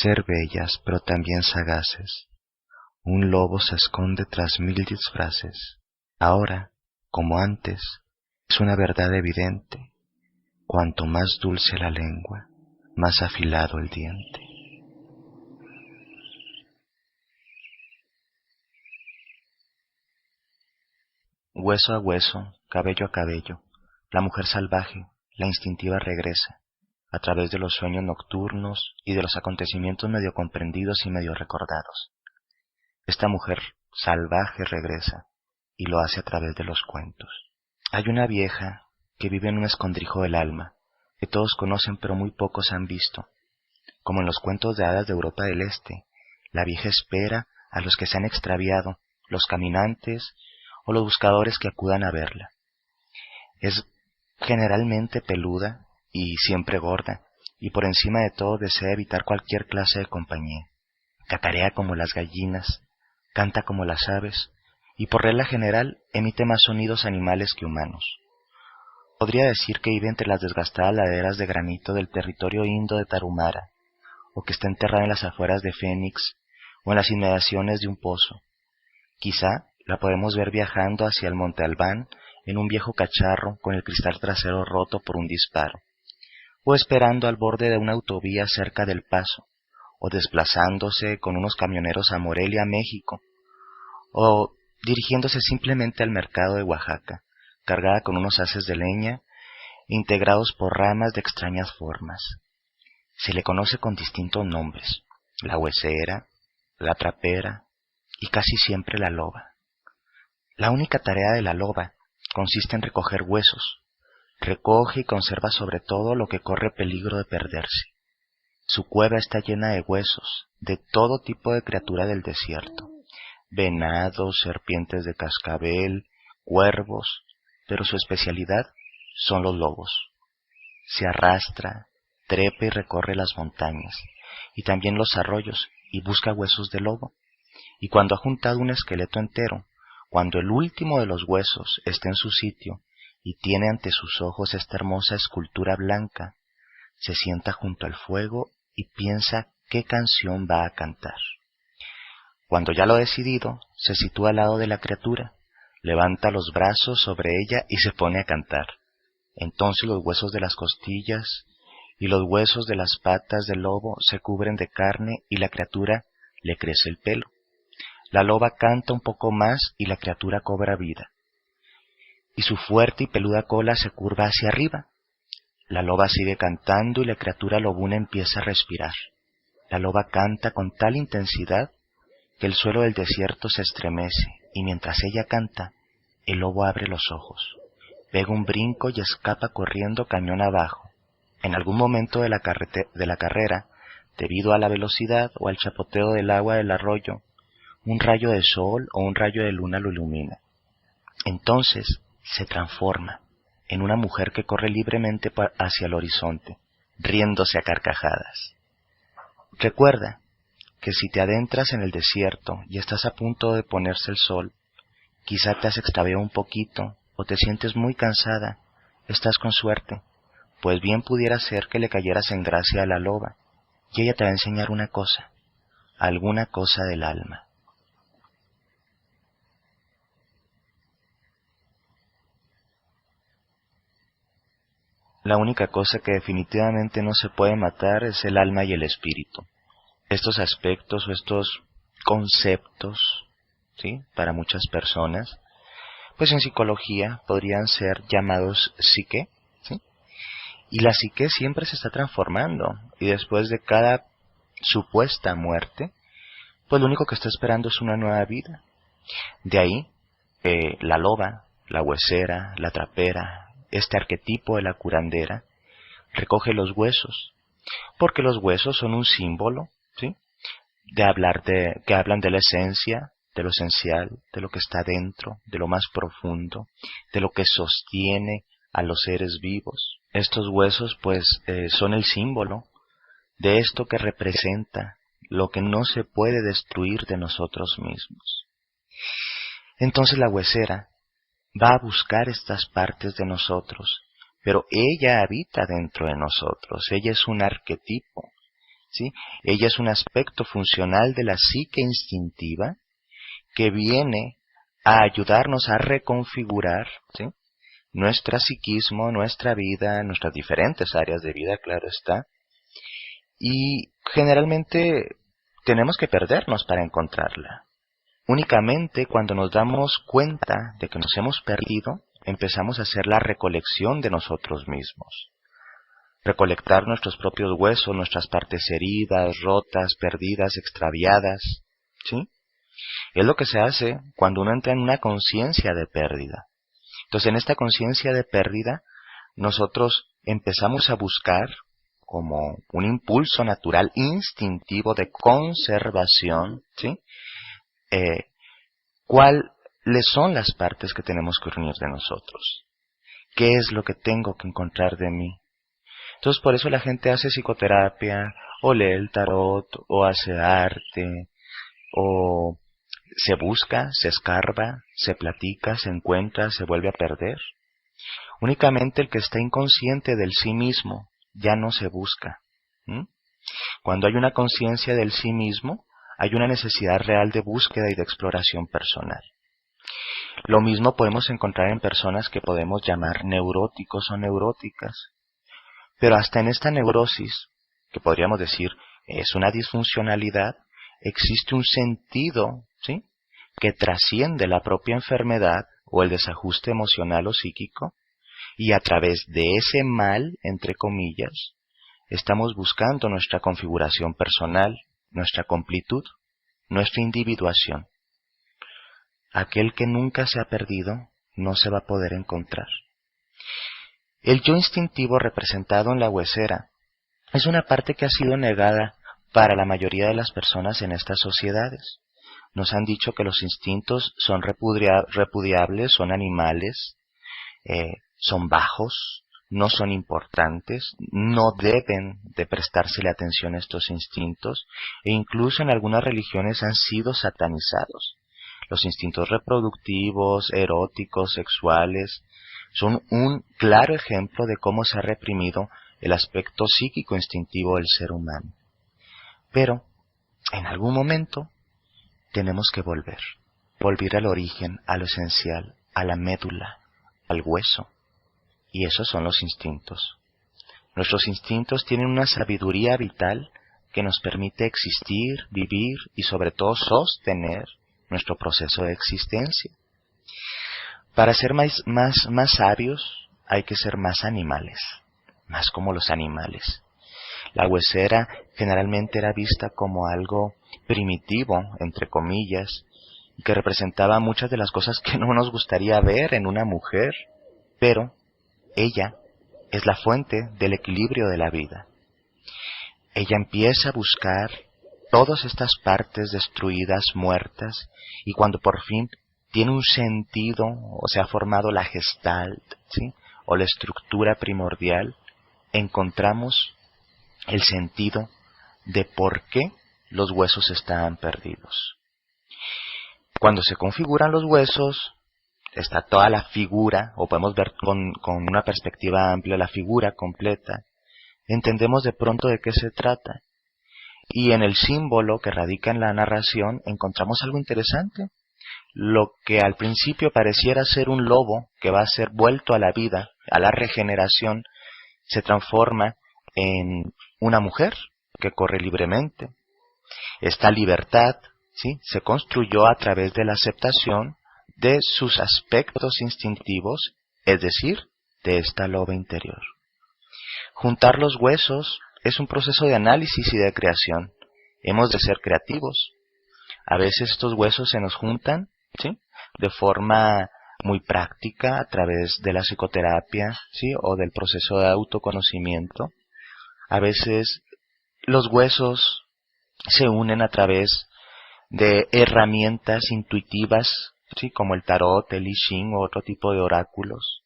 ser bellas pero también sagaces. Un lobo se esconde tras 1000 disfraces. Ahora, como antes, es una verdad evidente: cuanto más dulce la lengua, más afilado el diente. Hueso a hueso, cabello a cabello, la mujer salvaje, la instintiva regresa, a través de los sueños nocturnos y de los acontecimientos medio comprendidos y medio recordados. Esta mujer salvaje regresa, y lo hace a través de los cuentos. Hay una vieja que vive en un escondrijo del alma, que todos conocen pero muy pocos han visto. Como en los cuentos de hadas de Europa del Este, la vieja espera a los que se han extraviado, los caminantes o los buscadores que acudan a verla. Es generalmente peluda y siempre gorda, y por encima de todo desea evitar cualquier clase de compañía. Cacarea como las gallinas, canta como las aves, y por regla general emite más sonidos animales que humanos. Podría decir que vive entre las desgastadas laderas de granito del territorio indo de Tarahumara, o que está enterrada en las afueras de Phoenix, o en las inmediaciones de un pozo. Quizá la podemos ver viajando hacia el Monte Albán en un viejo cacharro con el cristal trasero roto por un disparo, o esperando al borde de una autovía cerca del Paso, o desplazándose con unos camioneros a Morelia, México, o dirigiéndose simplemente al mercado de Oaxaca, cargada con unos haces de leña integrados por ramas de extrañas formas. Se le conoce con distintos nombres: la huesera, la trapera y casi siempre la loba. La única tarea de la loba consiste en recoger huesos. Recoge y conserva sobre todo lo que corre peligro de perderse. Su cueva está llena de huesos, de todo tipo de criatura del desierto: venados, serpientes de cascabel, cuervos, pero su especialidad son los lobos. Se arrastra, trepa y recorre las montañas, y también los arroyos, y busca huesos de lobo. Y cuando ha juntado un esqueleto entero, cuando el último de los huesos está en su sitio, y tiene ante sus ojos esta hermosa escultura blanca, se sienta junto al fuego y piensa qué canción va a cantar. Cuando ya lo ha decidido, se sitúa al lado de la criatura, levanta los brazos sobre ella y se pone a cantar. Entonces los huesos de las costillas y los huesos de las patas del lobo se cubren de carne y la criatura le crece el pelo. La loba canta un poco más y la criatura cobra vida, y su fuerte y peluda cola se curva hacia arriba. La loba sigue cantando y la criatura lobuna empieza a respirar. La loba canta con tal intensidad que el suelo del desierto se estremece, y mientras ella canta, el lobo abre los ojos, pega un brinco y escapa corriendo cañón abajo. En algún momento de la carrera, debido a la velocidad o al chapoteo del agua del arroyo, un rayo de sol o un rayo de luna lo ilumina. Entonces se transforma en una mujer que corre libremente hacia el horizonte, riéndose a carcajadas. Recuerda que si te adentras en el desierto y estás a punto de ponerse el sol, quizá te has extraviado un poquito o te sientes muy cansada, estás con suerte, pues bien pudiera ser que le cayeras en gracia a la loba, y ella te va a enseñar una cosa, alguna cosa del alma. La única cosa que definitivamente no se puede matar es el alma y el espíritu. Estos aspectos o estos conceptos, ¿sí?, para muchas personas, pues en psicología podrían ser llamados psique, ¿sí? Y la psique siempre se está transformando, y después de cada supuesta muerte, pues lo único que está esperando es una nueva vida. De ahí, la loba, la huesera, la trapera, este arquetipo de la curandera, recoge los huesos, porque los huesos son un símbolo, ¿sí?, que hablan de la esencia, de lo esencial, de lo que está dentro, de lo más profundo, de lo que sostiene a los seres vivos. Estos huesos, pues, son el símbolo de esto que representa lo que no se puede destruir de nosotros mismos. Entonces la huesera va a buscar estas partes de nosotros, pero ella habita dentro de nosotros, ella es un arquetipo, ¿sí? Ella es un aspecto funcional de la psique instintiva que viene a ayudarnos a reconfigurar, ¿sí?, nuestra psiquismo, nuestra vida, nuestras diferentes áreas de vida, claro está. Y generalmente tenemos que perdernos para encontrarla. Únicamente cuando nos damos cuenta de que nos hemos perdido, empezamos a hacer la recolección de nosotros mismos. Recolectar nuestros propios huesos, nuestras partes heridas, rotas, perdidas, extraviadas, ¿sí? Es lo que se hace cuando uno entra en una conciencia de pérdida. Entonces, en esta conciencia de pérdida, nosotros empezamos a buscar, como un impulso natural instintivo de conservación, ¿sí?, cuáles son las partes que tenemos que unir de nosotros. ¿Qué es lo que tengo que encontrar de mí? Entonces, por eso la gente hace psicoterapia, o lee el tarot, o hace arte, o se busca, se escarba, se platica, se encuentra, se vuelve a perder. Únicamente el que está inconsciente del sí mismo ya no se busca. Cuando hay una conciencia del sí mismo, hay una necesidad real de búsqueda y de exploración personal. Lo mismo podemos encontrar en personas que podemos llamar neuróticos o neuróticas. Pero hasta en esta neurosis, que podríamos decir es una disfuncionalidad, existe un sentido, ¿sí?, que trasciende la propia enfermedad o el desajuste emocional o psíquico, y a través de ese mal, entre comillas, estamos buscando nuestra configuración personal, nuestra completud, nuestra individuación. Aquel que nunca se ha perdido no se va a poder encontrar. El yo instintivo representado en la huesera es una parte que ha sido negada para la mayoría de las personas en estas sociedades. Nos han dicho que los instintos son repudiables, son animales, son bajos, no son importantes, no deben de prestársele atención a estos instintos, e incluso en algunas religiones han sido satanizados. Los instintos reproductivos, eróticos, sexuales, son un claro ejemplo de cómo se ha reprimido el aspecto psíquico instintivo del ser humano. Pero, en algún momento, tenemos que volver al origen, a lo esencial, a la médula, al hueso. Y esos son los instintos. Nuestros instintos tienen una sabiduría vital que nos permite existir, vivir y sobre todo sostener nuestro proceso de existencia. Para ser más sabios hay que ser más animales, más como los animales. La huesera generalmente era vista como algo primitivo, entre comillas, y que representaba muchas de las cosas que no nos gustaría ver en una mujer, pero ella es la fuente del equilibrio de la vida. Ella empieza a buscar todas estas partes destruidas, muertas, y cuando por fin tiene un sentido, o se ha formado la gestalt, ¿sí?, o la estructura primordial, encontramos el sentido de por qué los huesos estaban perdidos. Cuando se configuran los huesos, está toda la figura, o podemos ver con una perspectiva amplia la figura completa, entendemos de pronto de qué se trata. Y en el símbolo que radica en la narración encontramos algo interesante. Lo que al principio pareciera ser un lobo que va a ser vuelto a la vida, a la regeneración, se transforma en una mujer que corre libremente. Esta libertad, ¿sí?, se construyó a través de la aceptación de sus aspectos instintivos, es decir, de esta loba interior. Juntar los huesos es un proceso de análisis y de creación. Hemos de ser creativos. A veces estos huesos se nos juntan, ¿sí?, de forma muy práctica a través de la psicoterapia, ¿sí?, o del proceso de autoconocimiento. A veces los huesos se unen a través de herramientas intuitivas, ¿sí?, como el tarot, el I Ching o otro tipo de oráculos.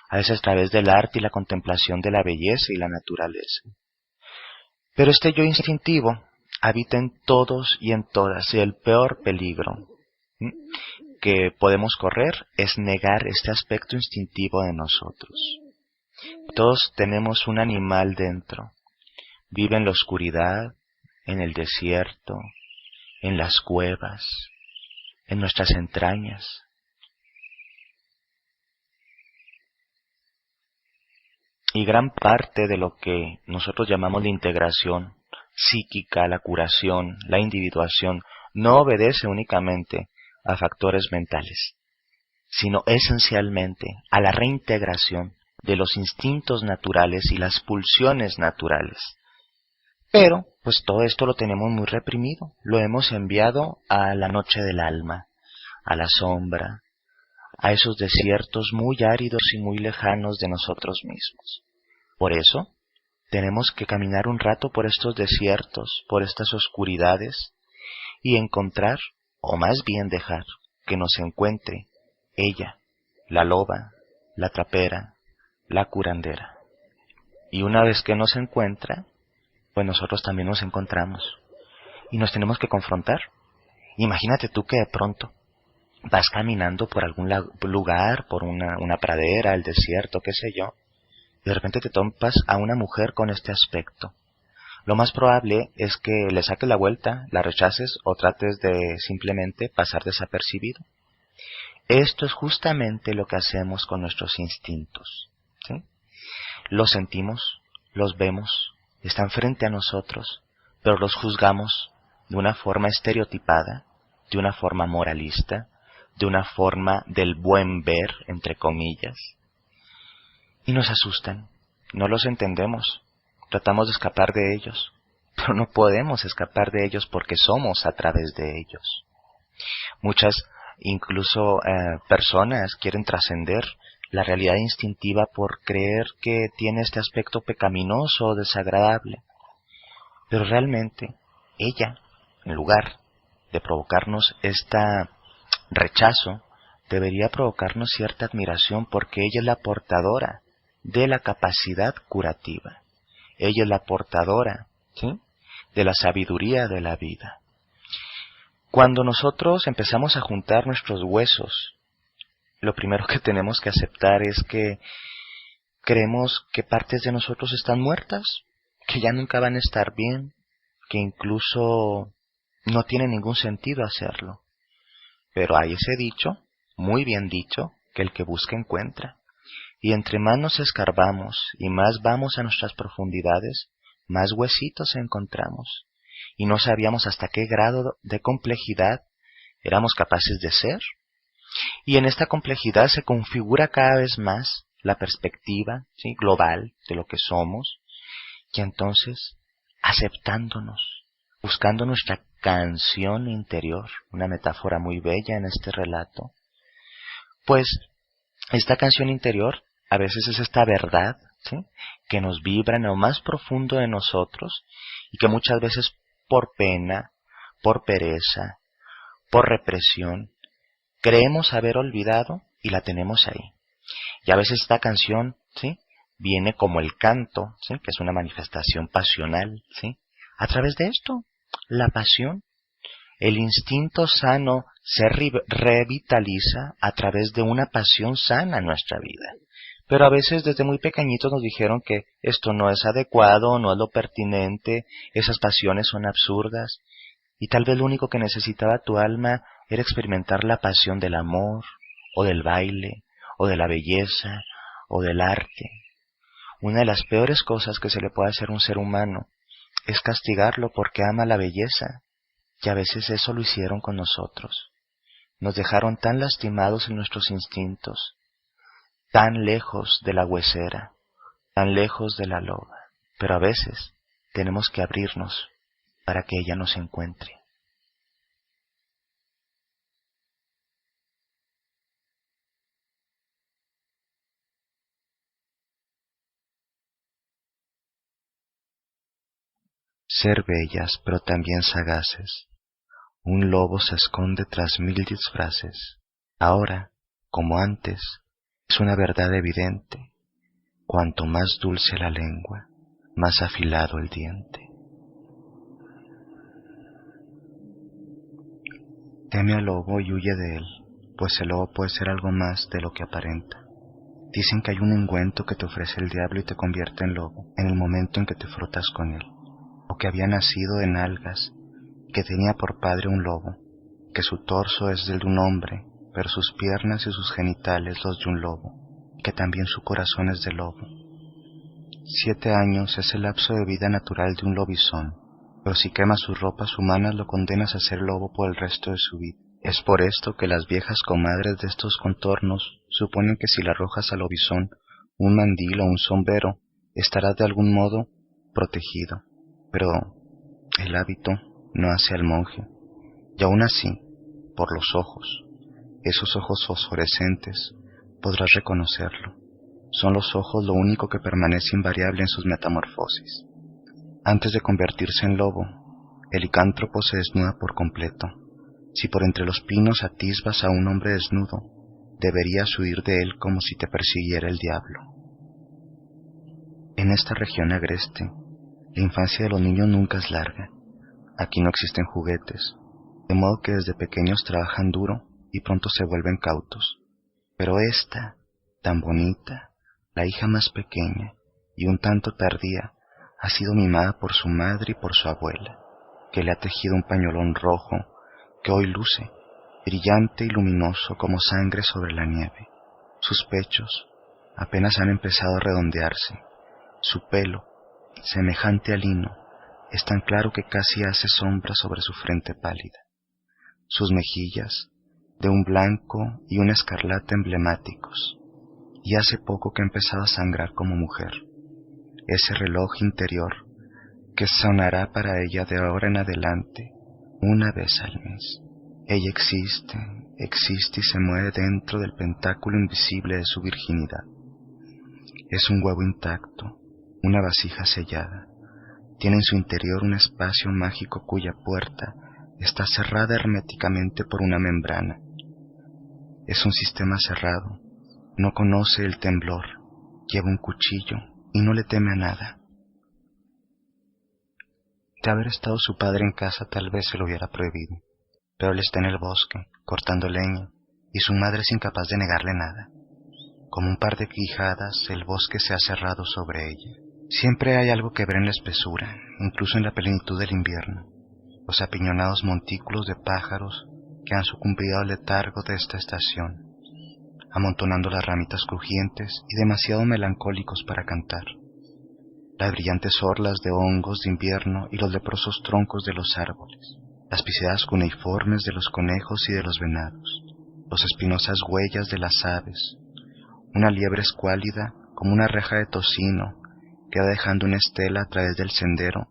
A veces a través del arte y la contemplación de la belleza y la naturaleza. Pero este yo instintivo habita en todos y en todas, y el peor peligro que podemos correr es negar este aspecto instintivo de nosotros. Todos tenemos un animal dentro. Vive en la oscuridad, en el desierto, en las cuevas, en nuestras entrañas. Y gran parte de lo que nosotros llamamos la integración psíquica, la curación, la individuación, no obedece únicamente a factores mentales, sino esencialmente a la reintegración de los instintos naturales y las pulsiones naturales. Pero, pues todo esto lo tenemos muy reprimido, lo hemos enviado a la noche del alma, a la sombra, a esos desiertos muy áridos y muy lejanos de nosotros mismos. Por eso, tenemos que caminar un rato por estos desiertos, por estas oscuridades, y encontrar, o más bien dejar, que nos encuentre ella, la loba, la trapera, la curandera. Y una vez que nos encuentra, pues nosotros también nos encontramos. Y nos tenemos que confrontar. Imagínate tú que de pronto vas caminando por algún lugar, por una pradera, el desierto, qué sé yo, y de repente te topas a una mujer con este aspecto. Lo más probable es que le saques la vuelta, la rechaces o trates de simplemente pasar desapercibido. Esto es justamente lo que hacemos con nuestros instintos, ¿sí? Los sentimos, los vemos, están frente a nosotros, pero los juzgamos de una forma estereotipada, de una forma moralista, de una forma del buen ver, entre comillas, y nos asustan, no los entendemos, tratamos de escapar de ellos, pero no podemos escapar de ellos porque somos a través de ellos. Muchas, incluso personas quieren trascender la realidad instintiva por creer que tiene este aspecto pecaminoso o desagradable. Pero realmente, ella, en lugar de provocarnos este rechazo, debería provocarnos cierta admiración porque ella es la portadora de la capacidad curativa. Ella es la portadora, ¿sí?, de la sabiduría de la vida. Cuando nosotros empezamos a juntar nuestros huesos, lo primero que tenemos que aceptar es que creemos que partes de nosotros están muertas, que ya nunca van a estar bien, que incluso no tiene ningún sentido hacerlo. Pero hay ese dicho, muy bien dicho, que el que busca encuentra. Y entre más nos escarbamos y más vamos a nuestras profundidades, más huesitos encontramos. Y no sabíamos hasta qué grado de complejidad éramos capaces de ser. Y en esta complejidad se configura cada vez más la perspectiva, ¿sí?, global de lo que somos, y entonces, aceptándonos, buscando nuestra canción interior, una metáfora muy bella en este relato, pues esta canción interior a veces es esta verdad, ¿sí?, que nos vibra en lo más profundo de nosotros y que muchas veces por pena, por pereza, por represión, creemos haber olvidado y la tenemos ahí. Y a veces esta canción, ¿sí?, viene como el canto, ¿sí?, que es una manifestación pasional, ¿sí?, a través de esto, la pasión. El instinto sano se revitaliza a través de una pasión sana en nuestra vida. Pero a veces desde muy pequeñitos nos dijeron que esto no es adecuado, no es lo pertinente, esas pasiones son absurdas, y tal vez lo único que necesitaba tu alma era experimentar la pasión del amor, o del baile, o de la belleza, o del arte. Una de las peores cosas que se le puede hacer a un ser humano es castigarlo porque ama la belleza, y a veces eso lo hicieron con nosotros. Nos dejaron tan lastimados en nuestros instintos, tan lejos de la huesera, tan lejos de la loba, pero a veces tenemos que abrirnos para que ella nos encuentre. Ser bellas, pero también sagaces. Un lobo se esconde tras 1000 disfraces. Ahora, como antes, es una verdad evidente. Cuanto más dulce la lengua, más afilado el diente. Teme al lobo y huye de él, pues el lobo puede ser algo más de lo que aparenta. Dicen que hay un ungüento que te ofrece el diablo y te convierte en lobo en el momento en que te frotas con él. o que había nacido en algas, que tenía por padre un lobo, que su torso es el de un hombre, pero sus piernas y sus genitales los de un lobo, que también su corazón es de lobo. 7 años es el lapso de vida natural de un lobizón, pero si quema sus ropas humanas lo condenas a ser lobo por el resto de su vida. Es por esto que las viejas comadres de estos contornos suponen que si le arrojas al lobizón un mandil o un sombrero, estarás de algún modo protegido. Pero el hábito no hace al monje, y aún así, por los ojos, esos ojos fosforescentes, podrás reconocerlo. Son los ojos lo único que permanece invariable en sus metamorfosis. Antes de convertirse en lobo, el licántropo se desnuda por completo. Si por entre los pinos atisbas a un hombre desnudo, deberías huir de él como si te persiguiera el diablo. En esta región agreste, la infancia de los niños nunca es larga. Aquí no existen juguetes, de modo que desde pequeños trabajan duro y pronto se vuelven cautos. Pero esta, tan bonita, la hija más pequeña y un tanto tardía, ha sido mimada por su madre y por su abuela, que le ha tejido un pañolón rojo que hoy luce, brillante y luminoso como sangre sobre la nieve. Sus pechos apenas han empezado a redondearse. Su pelo, semejante al lino, es tan claro que casi hace sombra sobre su frente pálida. Sus mejillas, de un blanco y un escarlata emblemáticos, y hace poco que ha empezado a sangrar como mujer. Ese reloj interior que sonará para ella de ahora en adelante una vez al mes. Ella existe y se mueve dentro del pentáculo invisible de su virginidad. Es un huevo intacto, una vasija sellada. Tiene en su interior un espacio mágico cuya puerta está cerrada herméticamente por una membrana. Es un sistema cerrado, no conoce el temblor, lleva un cuchillo y no le teme a nada. De haber estado su padre en casa tal vez se lo hubiera prohibido, pero él está en el bosque, cortando leña, y su madre es incapaz de negarle nada. Como un par de quijadas, el bosque se ha cerrado sobre ella. Siempre hay algo que ver en la espesura, incluso en la plenitud del invierno. Los apiñonados montículos de pájaros que han sucumbido al letargo de esta estación, amontonando las ramitas crujientes y demasiado melancólicos para cantar. Las brillantes orlas de hongos de invierno y los leprosos troncos de los árboles, las pisadas cuneiformes de los conejos y de los venados, las espinosas huellas de las aves, una liebre escuálida como una reja de tocino que va dejando una estela a través del sendero.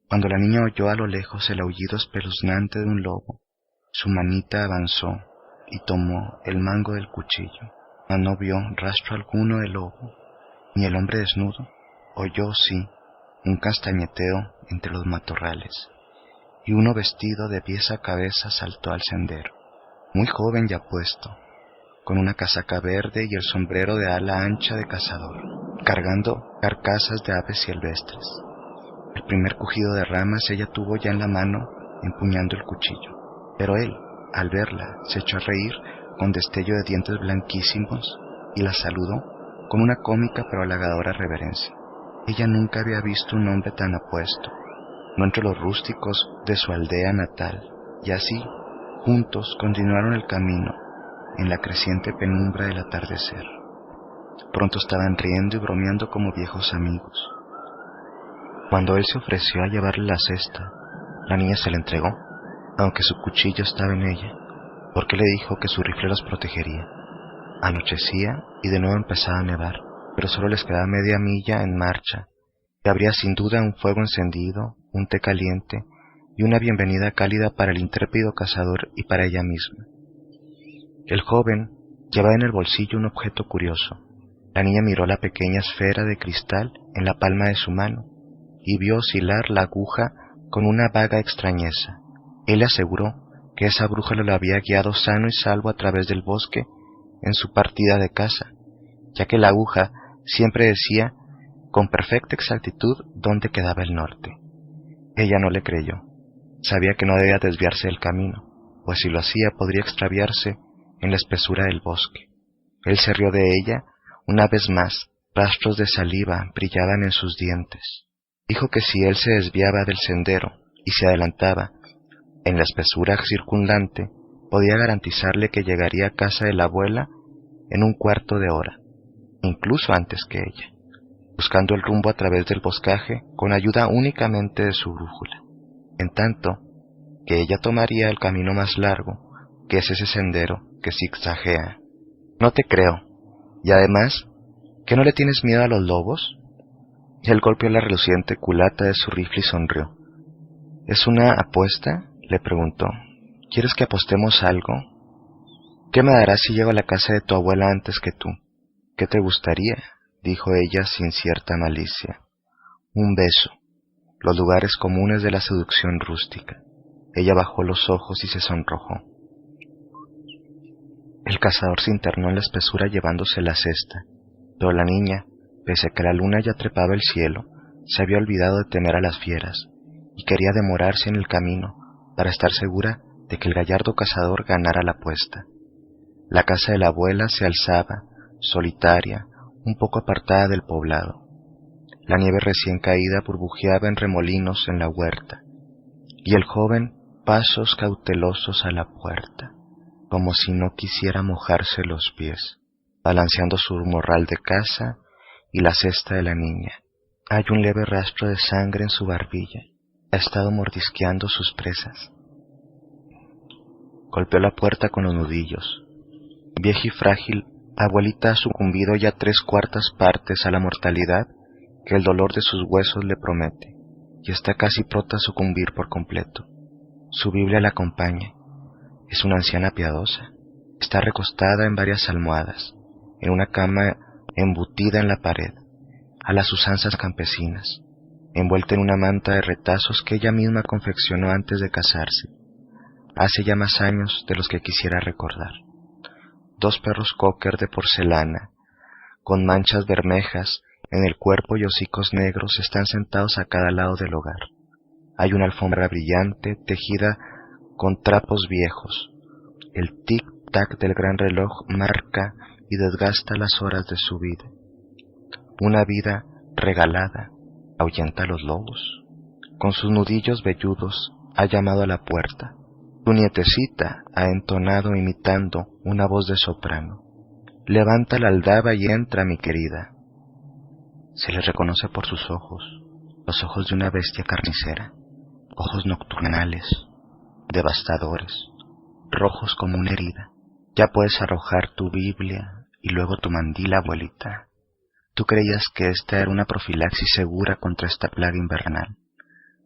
Cuando la niña oyó a lo lejos el aullido espeluznante de un lobo, su manita avanzó y tomó el mango del cuchillo, mas no vio rastro alguno del lobo, ni el hombre desnudo. Oyó, sí, un castañeteo entre los matorrales, y uno vestido de pies a cabeza saltó al sendero, muy joven y apuesto, con una casaca verde y el sombrero de ala ancha de cazador, cargando carcasas de aves silvestres. El primer cogido de ramas ella tuvo ya en la mano, empuñando el cuchillo, pero él, al verla, se echó a reír con destello de dientes blanquísimos y la saludó con una cómica pero halagadora reverencia. Ella nunca había visto un hombre tan apuesto, no entre los rústicos de su aldea natal, y así, juntos continuaron el camino en la creciente penumbra del atardecer. Pronto estaban riendo y bromeando como viejos amigos. Cuando él se ofreció a llevarle la cesta, la niña se le entregó, aunque su cuchillo estaba en ella, porque le dijo que su rifle los protegería. Anochecía y de nuevo empezaba a nevar, pero solo les quedaba media milla en marcha, y habría sin duda un fuego encendido, un té caliente y una bienvenida cálida para el intrépido cazador y para ella misma. El joven llevaba en el bolsillo un objeto curioso. La niña miró la pequeña esfera de cristal en la palma de su mano y vio oscilar la aguja con una vaga extrañeza. Él le aseguró que esa brújula lo había guiado sano y salvo a través del bosque en su partida de caza, ya que la aguja siempre decía con perfecta exactitud dónde quedaba el norte. Ella no le creyó. Sabía que no debía desviarse del camino, pues si lo hacía podría extraviarse en la espesura del bosque. Él se rió de ella una vez más. Rastros de saliva brillaban en sus dientes. Dijo que si él se desviaba del sendero y se adelantaba en la espesura circundante, podía garantizarle que llegaría a casa de la abuela en un cuarto de hora, incluso antes que ella, buscando el rumbo a través del boscaje con ayuda únicamente de su brújula, en tanto que ella tomaría el camino más largo, que es ese sendero que zigzaguea. No te creo. Y además, ¿que no le tienes miedo a los lobos? Él golpeó la reluciente culata de su rifle y sonrió. ¿Es una apuesta?, le preguntó. ¿Quieres que apostemos algo? ¿Qué me darás si llego a la casa de tu abuela antes que tú? ¿Qué te gustaría?, dijo ella sin cierta malicia. Un beso, los lugares comunes de la seducción rústica. Ella bajó los ojos y se sonrojó. El cazador se internó en la espesura llevándose la cesta, pero la niña, pese a que la luna ya trepaba el cielo, se había olvidado de temer a las fieras, y quería demorarse en el camino para estar segura de que el gallardo cazador ganara la apuesta. La casa de la abuela se alzaba, solitaria, un poco apartada del poblado. La nieve recién caída burbujeaba en remolinos en la huerta, y el joven pasos cautelosos a la puerta, como si no quisiera mojarse los pies, balanceando su morral de caza y la cesta de la niña. Hay un leve rastro de sangre en su barbilla. Ha estado mordisqueando sus presas. Golpeó la puerta con los nudillos. Vieja y frágil, abuelita ha sucumbido ya 3/4 partes a la mortalidad que el dolor de sus huesos le promete, y está casi pronta a sucumbir por completo. Su Biblia la acompaña. Es una anciana piadosa. Está recostada en varias almohadas, en una cama embutida en la pared, a las usanzas campesinas, envuelta en una manta de retazos que ella misma confeccionó antes de casarse, hace ya más años de los que quisiera recordar. 2 perros cocker de porcelana, con manchas bermejas en el cuerpo y hocicos negros, están sentados a cada lado del hogar. Hay una alfombra brillante, tejida con trapos viejos. El tic-tac del gran reloj marca y desgasta las horas de su vida. Una vida regalada ahuyenta a los lobos. Con sus nudillos velludos ha llamado a la puerta. Tu nietecita ha entonado imitando una voz de soprano. Levanta la aldaba y entra, mi querida. Se le reconoce por sus ojos, los ojos de una bestia carnicera, ojos nocturnales, devastadores, rojos como una herida. Ya puedes arrojar tu Biblia y luego tu mandil, abuelita. Tú creías que esta era una profilaxis segura contra esta plaga invernal.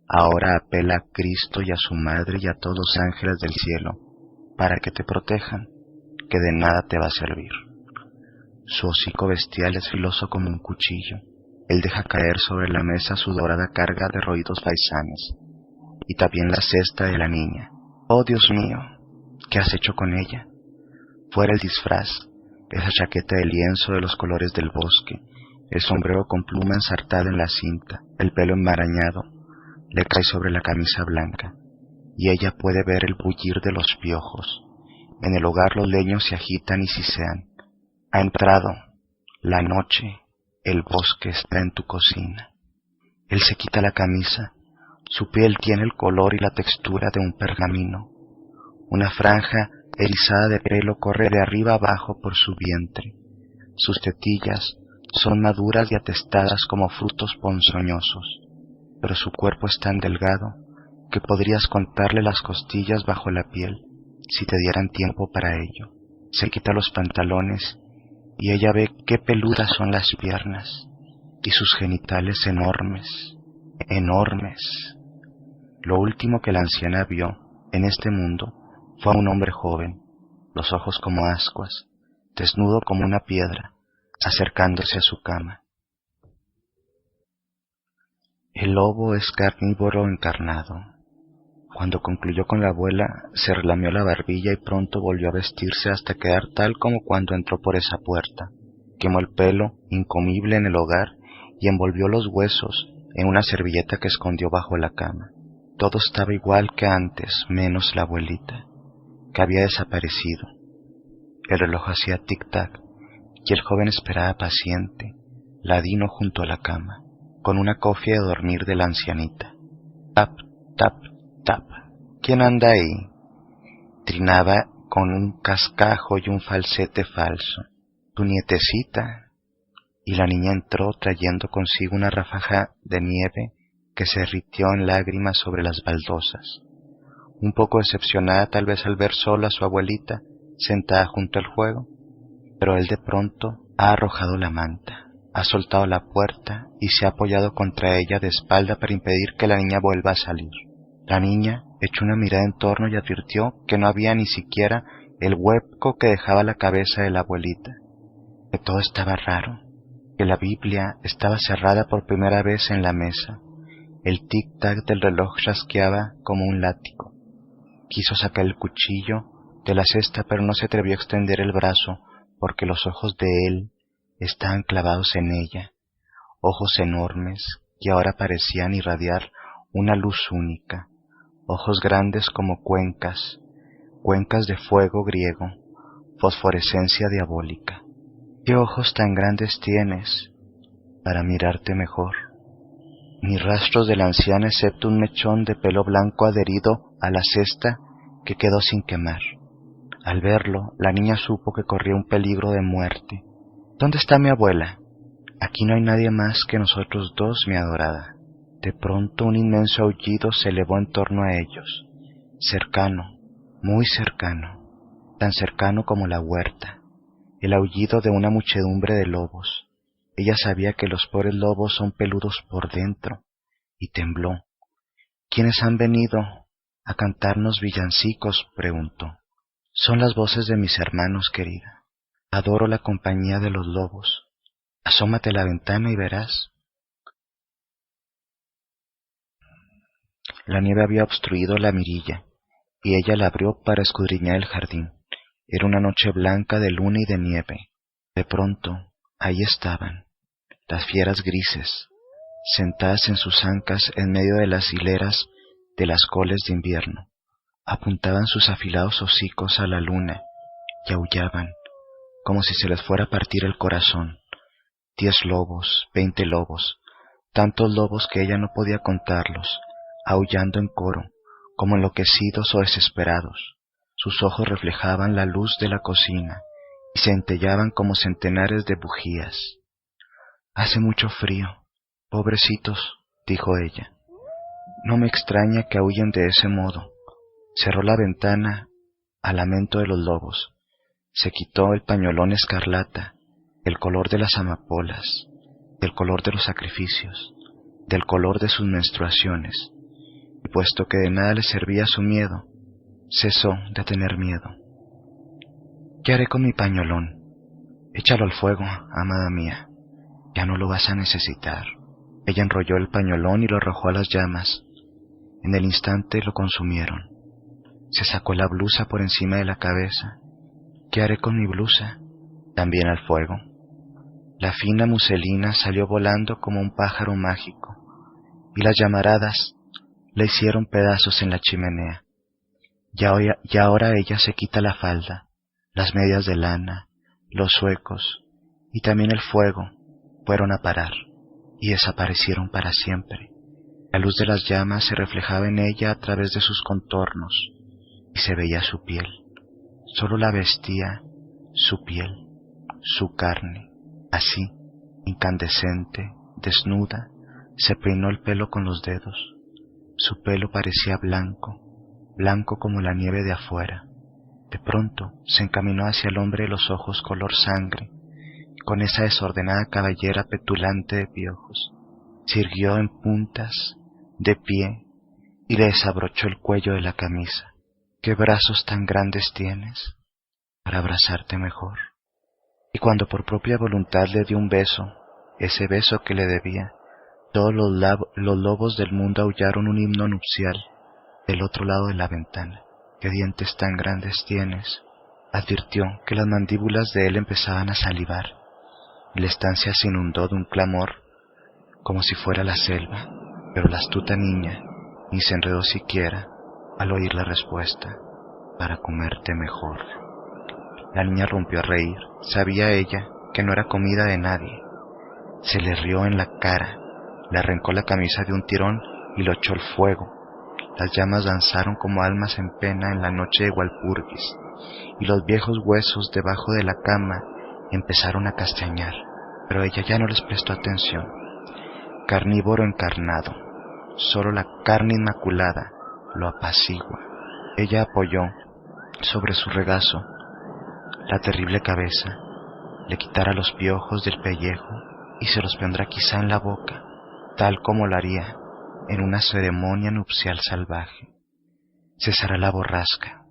Ahora apela a Cristo y a su Madre y a todos los ángeles del cielo para que te protejan, que de nada te va a servir. Su hocico bestial es filoso como un cuchillo. Él deja caer sobre la mesa su dorada carga de roídos faisanes, y también la cesta de la niña. Oh, Dios mío, ¿qué has hecho con ella? Fuera el disfraz, esa chaqueta de lienzo de los colores del bosque, el sombrero con pluma ensartada en la cinta, el pelo enmarañado, le cae sobre la camisa blanca, y ella puede ver el bullir de los piojos. En el hogar los leños se agitan y sisean. Ha entrado la noche, el bosque está en tu cocina. Él se quita la camisa, su piel tiene el color y la textura de un pergamino. Una franja erizada de pelo corre de arriba abajo por su vientre. Sus tetillas son maduras y atestadas como frutos ponzoñosos, pero su cuerpo es tan delgado que podrías contarle las costillas bajo la piel si te dieran tiempo para ello. Se quita los pantalones y ella ve qué peludas son las piernas y sus genitales enormes, enormes. Lo último que la anciana vio en este mundo fue a un hombre joven, los ojos como ascuas, desnudo como una piedra, acercándose a su cama. El lobo es carnívoro encarnado. Cuando concluyó con la abuela, se relamió la barbilla y pronto volvió a vestirse hasta quedar tal como cuando entró por esa puerta. Quemó el pelo, incomible en el hogar, y envolvió los huesos en una servilleta que escondió bajo la cama. Todo estaba igual que antes, menos la abuelita, que había desaparecido. El reloj hacía tic-tac, y el joven esperaba paciente, ladino junto a la cama. con una cofia de dormir de la ancianita. Tap, tap, tap. ¿Quién anda ahí? Trinaba con un cascajo y un falsete falso. Tu nietecita. Y la niña entró trayendo consigo una ráfaga de nieve que se derritió en lágrimas sobre las baldosas. Un poco decepcionada tal vez al ver sola a su abuelita sentada junto al fuego, pero él de pronto ha arrojado la manta, ha soltado la puerta y se ha apoyado contra ella de espalda para impedir que la niña vuelva a salir. La niña echó una mirada en torno y advirtió que no había ni siquiera el hueco que dejaba la cabeza de la abuelita, que todo estaba raro, que la Biblia estaba cerrada por primera vez en la mesa. El tic-tac del reloj chasqueaba como un látigo. Quiso sacar el cuchillo de la cesta, pero no se atrevió a extender el brazo porque los ojos de él estaban clavados en ella, ojos enormes que ahora parecían irradiar una luz única, ojos grandes como cuencas de fuego griego, fosforescencia diabólica. ¿Qué ojos tan grandes tienes para mirarte mejor? Ni rastros de la anciana excepto un mechón de pelo blanco adherido a la cesta que quedó sin quemar. Al verlo, la niña supo que corría un peligro de muerte. ¿Dónde está mi abuela? Aquí no hay nadie más que nosotros dos, mi adorada. De pronto un inmenso aullido se elevó en torno a ellos, cercano, muy cercano, tan cercano como la huerta, el aullido de una muchedumbre de lobos. Ella sabía que los pobres lobos son peludos por dentro, y tembló. ¿Quiénes han venido a cantarnos villancicos?, preguntó. Son las voces de mis hermanos, querida. Adoro la compañía de los lobos. Asómate a la ventana y verás. La nieve había obstruido la mirilla, y ella la abrió para escudriñar el jardín. Era una noche blanca de luna y de nieve. De pronto, ahí estaban, las fieras grises, sentadas en sus ancas en medio de las hileras de las coles de invierno. Apuntaban sus afilados hocicos a la luna y aullaban, como si se les fuera a partir el corazón. 10 lobos, 20 lobos, tantos lobos que ella no podía contarlos, aullando en coro, como enloquecidos o desesperados. Sus ojos reflejaban la luz de la cocina y centellaban como centenares de bujías. Hace mucho frío, pobrecitos, dijo ella. No me extraña que aúllen de ese modo. Cerró la ventana al lamento de los lobos. Se quitó el pañolón escarlata, el color de las amapolas, del color de los sacrificios, del color de sus menstruaciones, y puesto que de nada le servía su miedo, cesó de tener miedo. ¿Qué haré con mi pañolón? Échalo al fuego, amada mía. Ya no lo vas a necesitar. Ella enrolló el pañolón y lo arrojó a las llamas. En el instante lo consumieron. Se sacó la blusa por encima de la cabeza. ¿Qué haré con mi blusa? También al fuego. La fina muselina salió volando como un pájaro mágico, y las llamaradas la hicieron pedazos en la chimenea. Y ahora ella se quita la falda, las medias de lana, los zuecos, y también el fuego fueron a parar, y desaparecieron para siempre. La luz de las llamas se reflejaba en ella a través de sus contornos, y se veía su piel. Solo la vestía su piel, su carne. Así, incandescente, desnuda, se peinó el pelo con los dedos. Su pelo parecía blanco, blanco como la nieve de afuera. De pronto se encaminó hacia el hombre de los ojos color sangre, con esa desordenada cabellera petulante de piojos. Se irguió en puntas, de pie, y le desabrochó el cuello de la camisa. ¿Qué brazos tan grandes tienes para abrazarte mejor? Y cuando por propia voluntad le dio un beso, ese beso que le debía, todos los lobos del mundo aullaron un himno nupcial del otro lado de la ventana. ¿Qué dientes tan grandes tienes? Advirtió que las mandíbulas de él empezaban a salivar, y la estancia se inundó de un clamor como si fuera la selva, pero la astuta niña ni se enredó siquiera al oír la respuesta: para comerte mejor. La niña rompió a reír. Sabía ella que no era comida de nadie. Se le rió en la cara, Le arrancó la camisa de un tirón y lo echó al fuego. Las llamas danzaron como almas en pena en la noche de Walpurgis, y los viejos huesos debajo de la cama empezaron a castañar, pero ella ya no les prestó atención. Carnívoro encarnado, solo la carne inmaculada lo apacigua. Ella apoyó sobre su regazo la terrible cabeza, le quitará los piojos del pellejo y se los pondrá quizá en la boca, tal como lo haría en una ceremonia nupcial salvaje. Cesará la borrasca.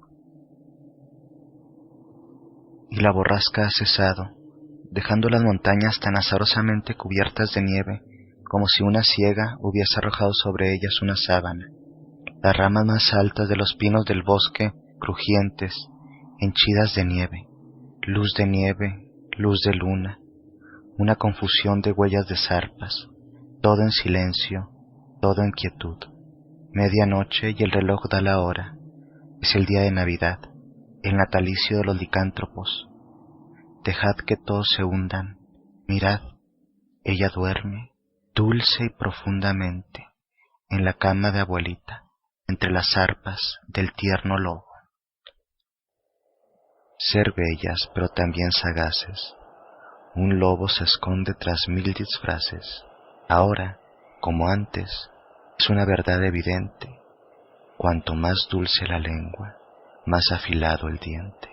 Y la borrasca ha cesado, dejando las montañas tan azarosamente cubiertas de nieve como si una ciega hubiese arrojado sobre ellas una sábana. Las ramas más altas de los pinos del bosque, crujientes, henchidas de nieve, luz de luna, una confusión de huellas de zarpas, todo en silencio, todo en quietud. Medianoche y el reloj da la hora. Es el día de Navidad, el natalicio de los licántropos. Dejad que todos se hundan. Mirad, ella duerme, dulce y profundamente, en la cama de abuelita, entre las zarpas del tierno lobo. Ser bellas, pero también sagaces. Un lobo se esconde tras 1000 disfraces. Ahora, como antes, es una verdad evidente. Cuanto más dulce la lengua, más afilado el diente.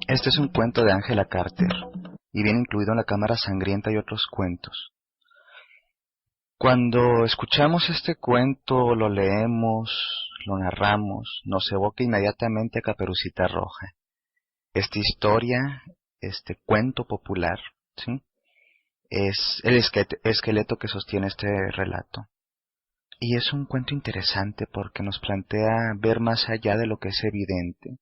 Este es un cuento de Angela Carter y viene incluido en La Cámara Sangrienta y otros cuentos. Cuando escuchamos este cuento, lo leemos, lo narramos, nos evoca inmediatamente a Caperucita Roja. Esta historia, este cuento popular, ¿sí?, es el esqueleto que sostiene este relato. Y es un cuento interesante porque nos plantea ver más allá de lo que es evidente.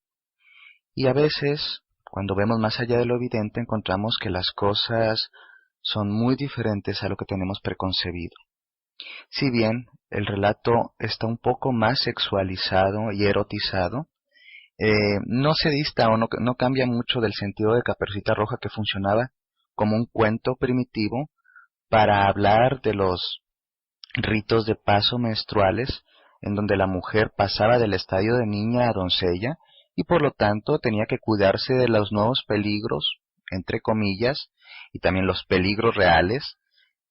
Y a veces, cuando vemos más allá de lo evidente, encontramos que las cosas son muy diferentes a lo que tenemos preconcebido. Si bien el relato está un poco más sexualizado y erotizado, no se dista o no cambia mucho del sentido de Caperucita Roja, que funcionaba como un cuento primitivo para hablar de los ritos de paso menstruales, en donde la mujer pasaba del estadio de niña a doncella y por lo tanto tenía que cuidarse de los nuevos peligros, entre comillas, y también los peligros reales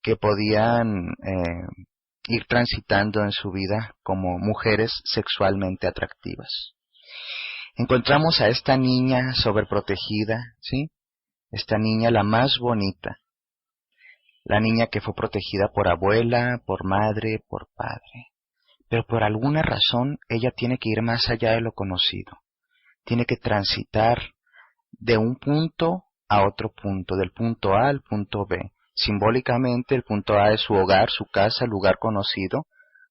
que podían ir transitando en su vida como mujeres sexualmente atractivas. Encontramos a esta niña sobreprotegida, ¿sí? Esta niña la más bonita, la niña que fue protegida por abuela, por madre, por padre. Pero por alguna razón ella tiene que ir más allá de lo conocido. Tiene que transitar de un punto a otro punto, del punto A al punto B. Simbólicamente el punto A es su hogar, su casa, el lugar conocido,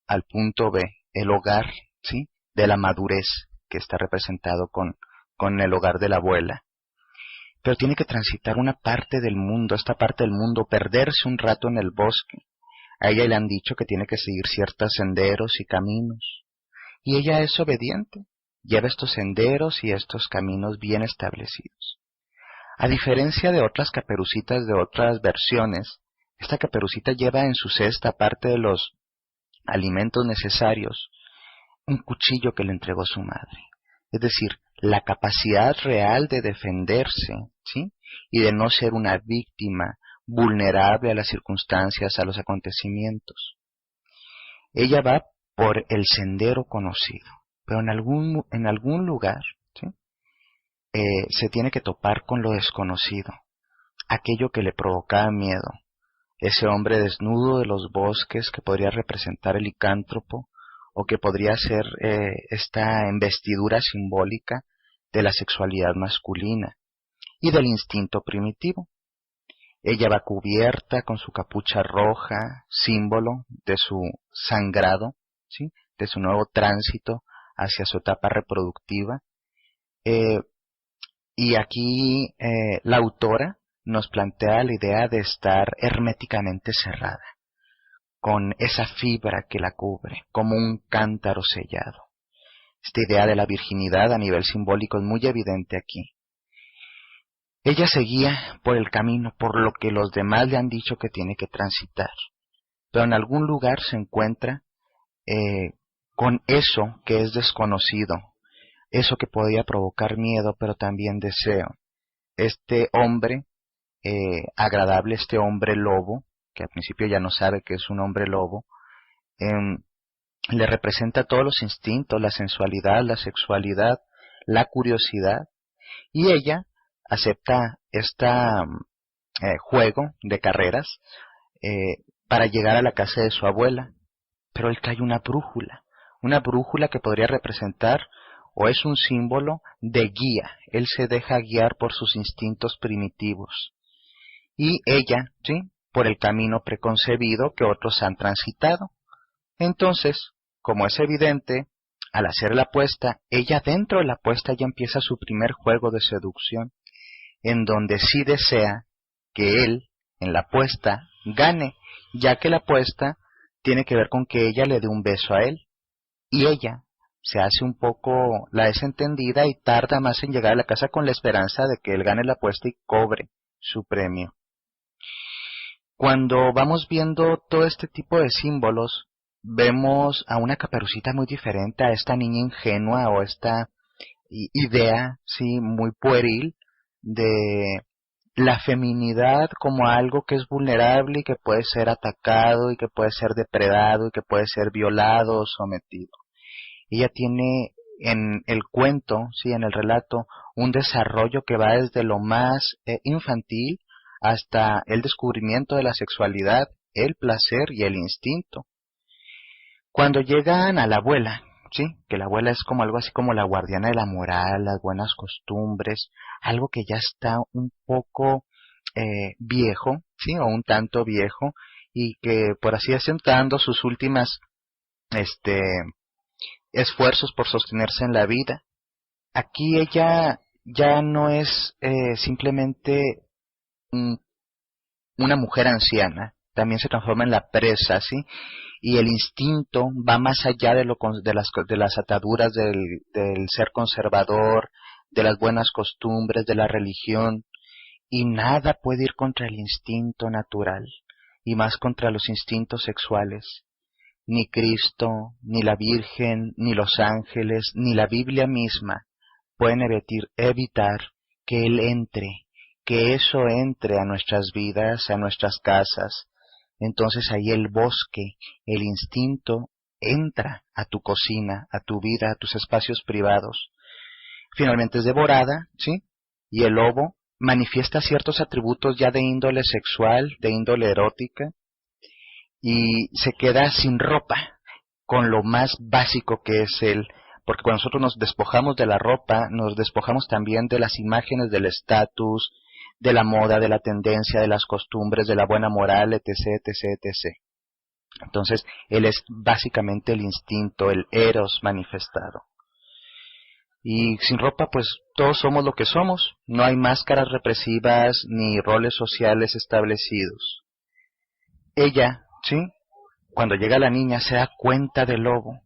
al punto B, el hogar, ¿sí?, de la madurez, que está representado con el hogar de la abuela. Pero tiene que transitar una parte del mundo, esta parte del mundo, perderse un rato en el bosque. A ella le han dicho que tiene que seguir ciertos senderos y caminos, y ella es obediente, lleva estos senderos y estos caminos bien establecidos. A diferencia de otras caperucitas de otras versiones, esta caperucita lleva en su cesta, aparte de los alimentos necesarios, un cuchillo que le entregó su madre. Es decir, la capacidad real de defenderse, ¿sí?, y de no ser una víctima vulnerable a las circunstancias, a los acontecimientos. Ella va por el sendero conocido, pero en algún lugar, ¿sí?, se tiene que topar con lo desconocido, aquello que le provocaba miedo, ese hombre desnudo de los bosques que podría representar el licántropo, o que podría ser esta investidura simbólica de la sexualidad masculina y del instinto primitivo. Ella va cubierta con su capucha roja, símbolo de su sangrado, ¿sí?, de su nuevo tránsito hacia su etapa reproductiva. Y aquí la autora nos plantea la idea de estar herméticamente cerrada, con esa fibra que la cubre, como un cántaro sellado. Esta idea de la virginidad a nivel simbólico es muy evidente aquí. Ella seguía por el camino, por lo que los demás le han dicho que tiene que transitar, pero en algún lugar se encuentra con eso que es desconocido, eso que podía provocar miedo, pero también deseo. Este hombre agradable, este hombre lobo, que al principio ya no sabe que es un hombre lobo, le representa todos los instintos, la sensualidad, la sexualidad, la curiosidad, y ella acepta este juego de carreras para llegar a la casa de su abuela, pero él trae una brújula que podría representar o es un símbolo de guía. Él se deja guiar por sus instintos primitivos y ella, sí, por el camino preconcebido que otros han transitado. Entonces, como es evidente, al hacer la apuesta, ella dentro de la apuesta ya empieza su primer juego de seducción, en donde sí desea que él, en la apuesta, gane, ya que la apuesta tiene que ver con que ella le dé un beso a él, y ella se hace un poco la desentendida y tarda más en llegar a la casa con la esperanza de que él gane la apuesta y cobre su premio. Cuando vamos viendo todo este tipo de símbolos, vemos a una Caperucita muy diferente a esta niña ingenua o esta idea, sí, muy pueril de la feminidad como algo que es vulnerable y que puede ser atacado y que puede ser depredado y que puede ser violado o sometido. Ella tiene en el cuento, sí, en el relato, un desarrollo que va desde lo más infantil hasta el descubrimiento de la sexualidad, el placer y el instinto. Cuando llegan a la abuela, sí, que la abuela es como algo así como la guardiana de la moral, las buenas costumbres, algo que ya está un poco viejo, sí, o un tanto viejo, y que por así decirlo está dando sus últimas esfuerzos por sostenerse en la vida. Aquí ella ya no es simplemente una mujer anciana, también se transforma en la presa, ¿sí? Y el instinto va más allá de las ataduras del ser conservador, de las buenas costumbres, de la religión, y nada puede ir contra el instinto natural, y más contra los instintos sexuales. Ni Cristo, ni la Virgen, ni los ángeles, ni la Biblia misma pueden evitar que Él entre, que eso entre a nuestras vidas, a nuestras casas. Entonces ahí el bosque, el instinto, entra a tu cocina, a tu vida, a tus espacios privados. Finalmente es devorada, ¿sí? Y el lobo manifiesta ciertos atributos ya de índole sexual, de índole erótica, y se queda sin ropa, con lo más básico que es él, porque cuando nosotros nos despojamos de la ropa, nos despojamos también de las imágenes del estatus, de la moda, de la tendencia, de las costumbres, de la buena moral, etc., etc., etc. Entonces, él es básicamente el instinto, el eros manifestado. Y sin ropa, pues todos somos lo que somos, no hay máscaras represivas ni roles sociales establecidos. Ella, ¿sí? Cuando llega la niña se da cuenta del lobo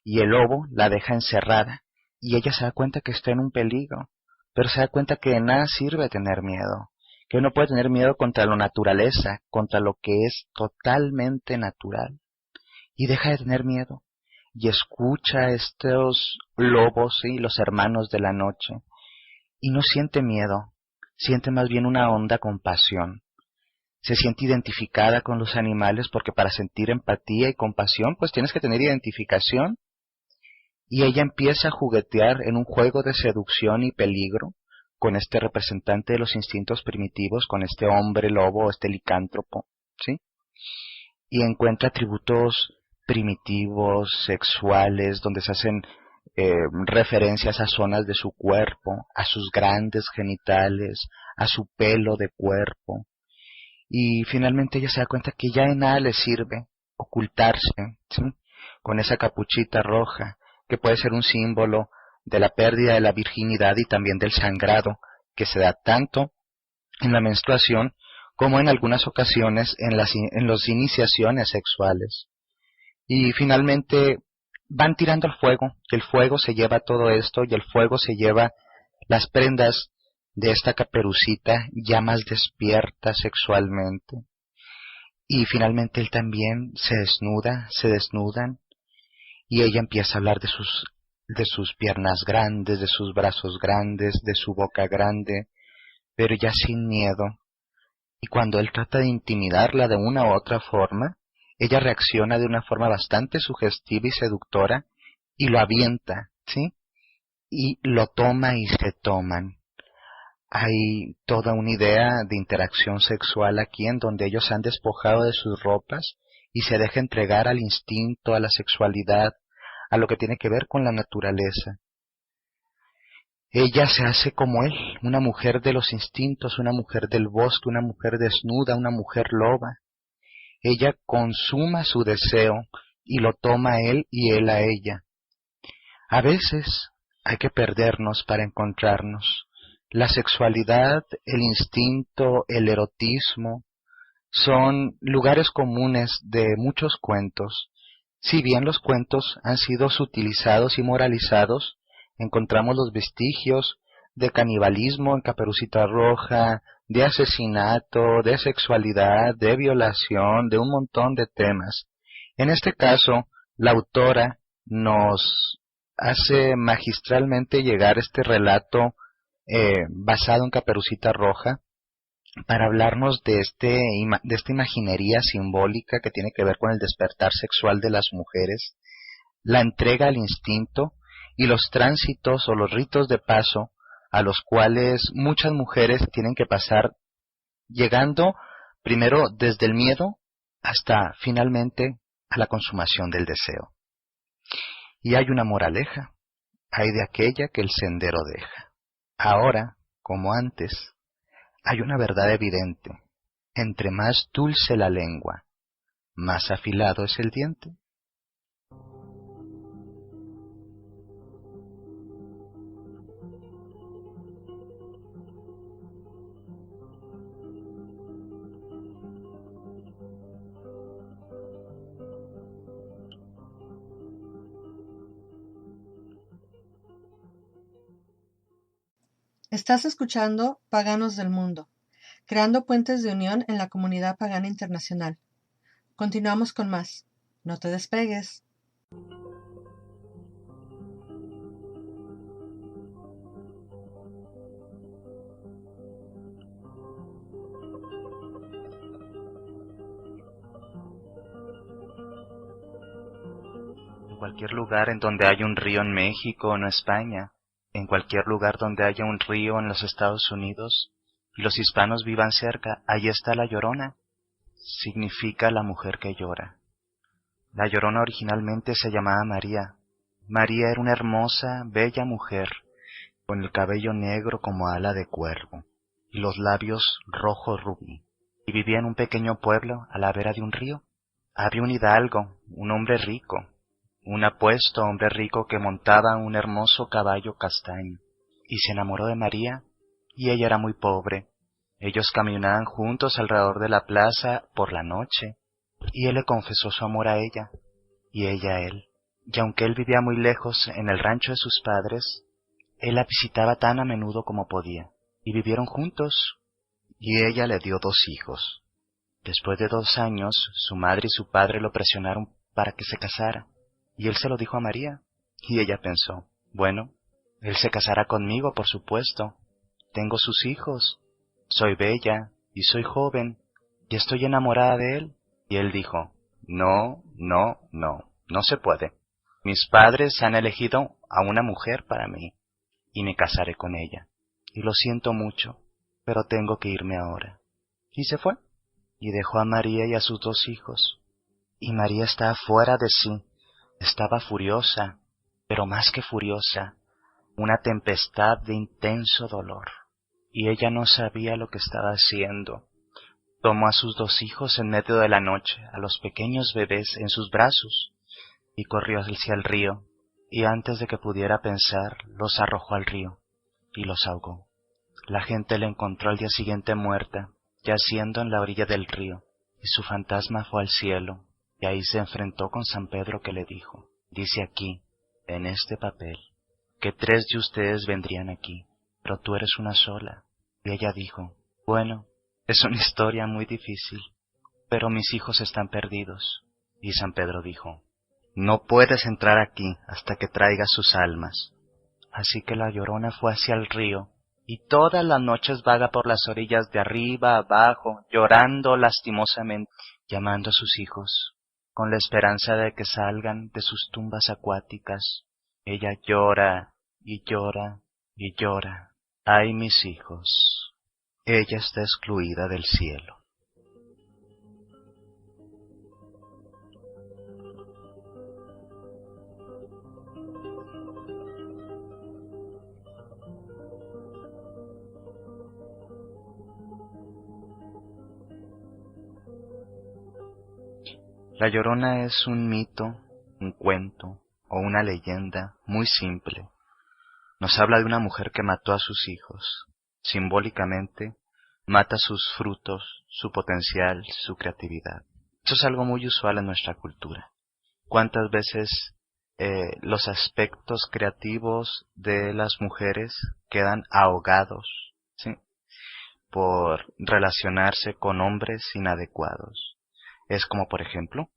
y el lobo la deja encerrada y ella se da cuenta que está en un peligro, pero se da cuenta que de nada sirve tener miedo, que uno puede tener miedo contra la naturaleza, contra lo que es totalmente natural, y deja de tener miedo y escucha a estos lobos y los hermanos de la noche y no siente miedo, siente más bien una honda compasión. Se siente identificada con los animales porque para sentir empatía y compasión pues tienes que tener identificación, y ella empieza a juguetear en un juego de seducción y peligro con este representante de los instintos primitivos, con este hombre lobo, este licántropo, ¿sí? Y encuentra atributos primitivos, sexuales, donde se hacen referencias a zonas de su cuerpo, a sus grandes genitales, a su pelo de cuerpo. Y finalmente ella se da cuenta que ya de nada le sirve ocultarse, ¿sí? Con esa capuchita roja, que puede ser un símbolo de la pérdida de la virginidad y también del sangrado, que se da tanto en la menstruación como en algunas ocasiones en las iniciaciones sexuales. Y finalmente van tirando al fuego, que el fuego se lleva todo esto y el fuego se lleva las prendas de esta Caperucita ya más despierta sexualmente. Y finalmente él también se desnudan, y ella empieza a hablar de sus piernas grandes, de sus brazos grandes, de su boca grande, pero ya sin miedo. Y cuando él trata de intimidarla de una u otra forma, ella reacciona de una forma bastante sugestiva y seductora y lo avienta, ¿sí? Y lo toma y se toman. Hay toda una idea de interacción sexual aquí en donde ellos se han despojado de sus ropas y se deja entregar al instinto, a la sexualidad, a lo que tiene que ver con la naturaleza. Ella se hace como él, una mujer de los instintos, una mujer del bosque, una mujer desnuda, una mujer loba. Ella consuma su deseo y lo toma a él y él a ella. A veces hay que perdernos para encontrarnos. La sexualidad, el instinto, el erotismo son lugares comunes de muchos cuentos. Si bien los cuentos han sido sutilizados y moralizados, encontramos los vestigios de canibalismo en Caperucita Roja, de asesinato, de sexualidad, de violación, de un montón de temas. En este caso, la autora nos hace magistralmente llegar este relato basado en Caperucita Roja para hablarnos de esta imaginería simbólica que tiene que ver con el despertar sexual de las mujeres, la entrega al instinto y los tránsitos o los ritos de paso a los cuales muchas mujeres tienen que pasar, llegando primero desde el miedo hasta finalmente a la consumación del deseo. Y hay una moraleja, hay de aquella que el sendero deja. Ahora, como antes, hay una verdad evidente: entre más dulce la lengua, más afilado es el diente. Estás escuchando Paganos del Mundo, creando puentes de unión en la comunidad pagana internacional. Continuamos con más. No te despegues. En cualquier lugar en donde haya un río en México o en España, en cualquier lugar donde haya un río en los Estados Unidos y los hispanos vivan cerca, ahí está la Llorona. Significa la mujer que llora. La Llorona originalmente se llamaba María. María era una hermosa, bella mujer, con el cabello negro como ala de cuervo y los labios rojo rubí, y vivía en un pequeño pueblo a la vera de un río. Había un hidalgo, un hombre rico, un apuesto hombre rico que montaba un hermoso caballo castaño, y se enamoró de María, y ella era muy pobre. Ellos caminaban juntos alrededor de la plaza por la noche, y él le confesó su amor a ella, y ella a él. Y aunque él vivía muy lejos en el rancho de sus padres, él la visitaba tan a menudo como podía, y vivieron juntos, y ella le dio 2 hijos. Después de 2 años, su madre y su padre lo presionaron para que se casara, y él se lo dijo a María, y ella pensó, bueno, él se casará conmigo, por supuesto. Tengo sus hijos, soy bella y soy joven, y estoy enamorada de él. Y él dijo, no, no, no, no se puede. Mis padres han elegido a una mujer para mí, y me casaré con ella. Y lo siento mucho, pero tengo que irme ahora. Y se fue, y dejó a María y a sus 2 hijos. Y María estaba fuera de sí, estaba furiosa, pero más que furiosa, una tempestad de intenso dolor. Y ella no sabía lo que estaba haciendo. Tomó a sus 2 hijos en medio de la noche, a los pequeños bebés en sus brazos, y corrió hacia el río, y antes de que pudiera pensar, los arrojó al río, y los ahogó. La gente la encontró al día siguiente muerta, yaciendo en la orilla del río, y su fantasma fue al cielo, y ahí se enfrentó con San Pedro, que le dijo, dice aquí, en este papel, que 3 de ustedes vendrían aquí, pero tú eres una sola, Y ella dijo, bueno, es una historia muy difícil, pero mis hijos están perdidos. Y San Pedro dijo, no puedes entrar aquí hasta que traigas sus almas. Así que la Llorona fue hacia el río, y todas las noches vaga por las orillas de arriba a abajo, llorando lastimosamente, llamando a sus hijos, con la esperanza de que salgan de sus tumbas acuáticas. Ella llora y llora y llora. ¡Ay, mis hijos! Ella está excluida del cielo. La Llorona es un mito, un cuento o una leyenda muy simple. Nos habla de una mujer que mató a sus hijos. Simbólicamente, mata sus frutos, su potencial, su creatividad. Esto es algo muy usual en nuestra cultura. ¿Cuántas veces los aspectos creativos de las mujeres quedan ahogados, ¿sí?, por relacionarse con hombres inadecuados? Es como, por ejemplo,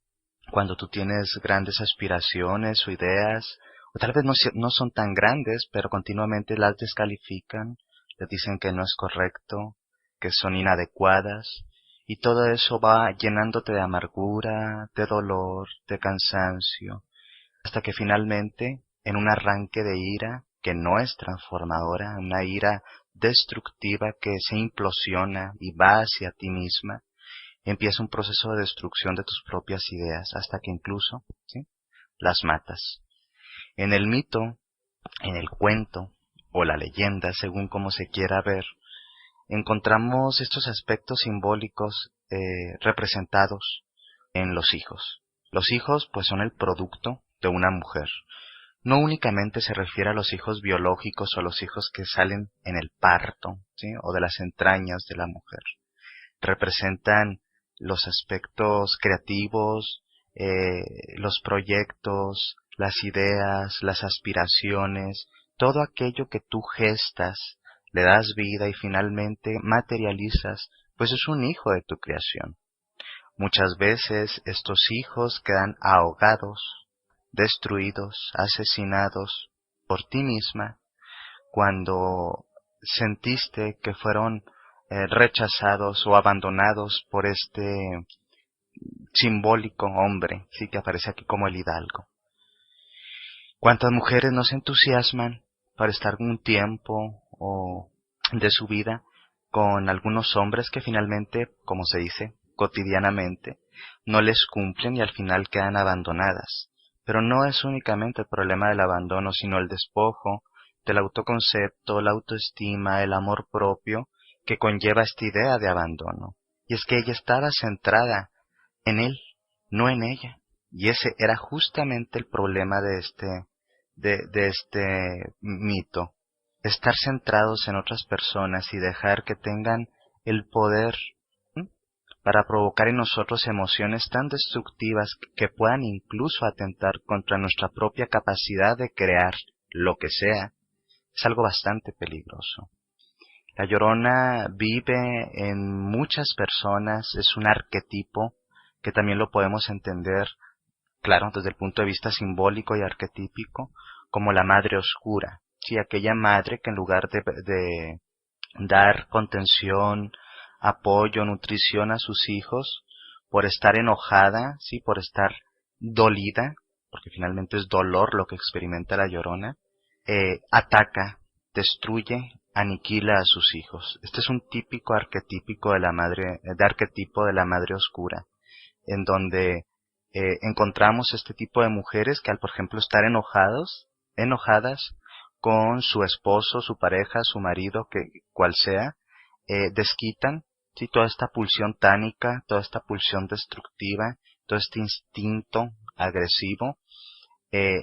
cuando tú tienes grandes aspiraciones o ideas, o tal vez no son tan grandes, pero continuamente las descalifican, les dicen que no es correcto, que son inadecuadas, y todo eso va llenándote de amargura, de dolor, de cansancio, hasta que finalmente, en un arranque de ira que no es transformadora, una ira destructiva que se implosiona y va hacia ti misma, empieza un proceso de destrucción de tus propias ideas, hasta que incluso, ¿sí?, las matas. En el mito, en el cuento o la leyenda, según como se quiera ver, encontramos estos aspectos simbólicos representados en los hijos. Los hijos, pues, son el producto de una mujer. No únicamente se refiere a los hijos biológicos o a los hijos que salen en el parto, ¿sí?, o de las entrañas de la mujer. Representan los aspectos creativos, los proyectos, las ideas, las aspiraciones, todo aquello que tú gestas, le das vida y finalmente materializas, pues es un hijo de tu creación. Muchas veces estos hijos quedan ahogados, destruidos, asesinados por ti misma, cuando sentiste que fueron rechazados o abandonados por este simbólico hombre, sí, que aparece aquí como el hidalgo. ¿Cuántas mujeres no se entusiasman para estar un tiempo o de su vida con algunos hombres que finalmente, como se dice, cotidianamente, no les cumplen y al final quedan abandonadas? Pero no es únicamente el problema del abandono, sino el despojo del autoconcepto, la autoestima, el amor propio, que conlleva esta idea de abandono. Y es que ella estaba centrada en él, no en ella. Y ese era justamente el problema de este mito. Estar centrados en otras personas y dejar que tengan el poder para provocar en nosotros emociones tan destructivas que puedan incluso atentar contra nuestra propia capacidad de crear lo que sea, es algo bastante peligroso. La Llorona vive en muchas personas, es un arquetipo que también lo podemos entender, claro, desde el punto de vista simbólico y arquetípico, como la madre oscura, ¿sí?, aquella madre que en lugar de dar contención, apoyo, nutrición a sus hijos, por estar enojada, sí, por estar dolida, porque finalmente es dolor lo que experimenta la Llorona, ataca, destruye, aniquila a sus hijos. Este es un típico arquetipo de la madre oscura, en donde encontramos este tipo de mujeres que al, por ejemplo, estar enojadas con su esposo, su pareja, su marido, que cual sea, desquitan, ¿sí?, toda esta pulsión tánica, toda esta pulsión destructiva, todo este instinto agresivo,